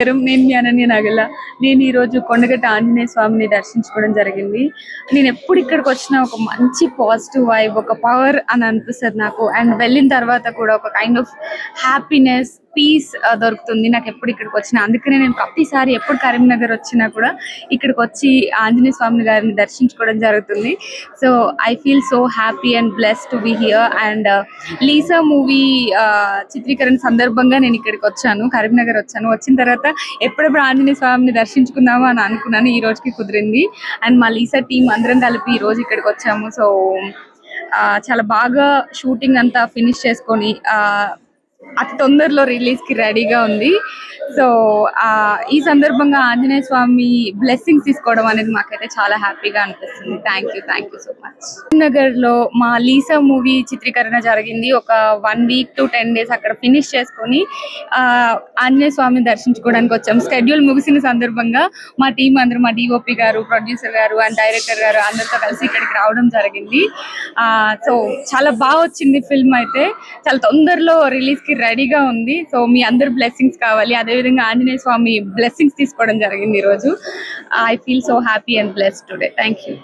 నేను మీ అనన్య నగల. నేను ఈరోజు కొండగట్ట ఆంజనేయ స్వామిని దర్శించుకోవడం జరిగింది. నేను ఎప్పుడు ఇక్కడికి వచ్చినా ఒక మంచి పాజిటివ్ వైబ్, ఒక పవర్ అని అనిపిస్తుంది నాకు. అండ్ వెళ్ళిన తర్వాత కూడా ఒక కైండ్ ఆఫ్ హ్యాపీనెస్, పీస్ దొరుకుతుంది నాకు ఎప్పుడు ఇక్కడికి వచ్చినా. అందుకనే నేను ప్రతిసారి ఎప్పుడు కరీంనగర్ వచ్చినా కూడా ఇక్కడికి వచ్చి ఆంజనేయ స్వామి గారిని దర్శించుకోవడం జరుగుతుంది. So I feel so happy and blessed to be here. And Lisa movie చిత్రీకరణ సందర్భంగా నేను ఇక్కడికి వచ్చాను, కరీంనగర్ వచ్చాను. వచ్చిన తర్వాత ఎప్పుడెప్పుడు ఆంజనేయ స్వామిని దర్శించుకుందామా అని అనుకున్నాను. ఈ రోజుకి కుదిరింది. అండ్ మా లీసా టీం అందరం కలిపి ఈ రోజు ఇక్కడికి వచ్చాము. సో చాలా బాగా షూటింగ్ అంతా ఫినిష్ చేసుకొని అతి తొందరలో రిలీజ్ కి రెడీగా ఉంది. సో ఈ సందర్భంగా ఆంజనేయ స్వామి బ్లెస్సింగ్స్ తీసుకోవడం అనేది మాకైతే చాలా హ్యాపీగా అనిపిస్తుంది. Thank you so much. Nagar లో మా లీసా మూవీ చిత్రీకరణ జరిగింది. ఒక 1 week to 10 days అక్కడ ఫినిష్ చేసుకొని ఆంజనేయ స్వామిని దర్శించుకోవడానికి వచ్చాము. స్కెడ్యూల్ ముగిసిన సందర్భంగా మా టీం అందరూ, మా డిఓపి గారు, ప్రొడ్యూసర్ గారు అండ్ డైరెక్టర్ గారు అందరితో కలిసి ఇక్కడికి రావడం జరిగింది. సో చాలా బాగా వచ్చింది ఫిల్మ్. అయితే చాలా తొందరలో రిలీజ్ కి రెడీగా ఉంది. సో మీ అందరు బ్లెస్సింగ్స్ కావాలి. అదేవిధంగా ఆంజనేయ స్వామి బ్లెస్సింగ్స్ తీసుకోవడం జరిగింది ఈరోజు. I feel so happy and blessed today. Thank you.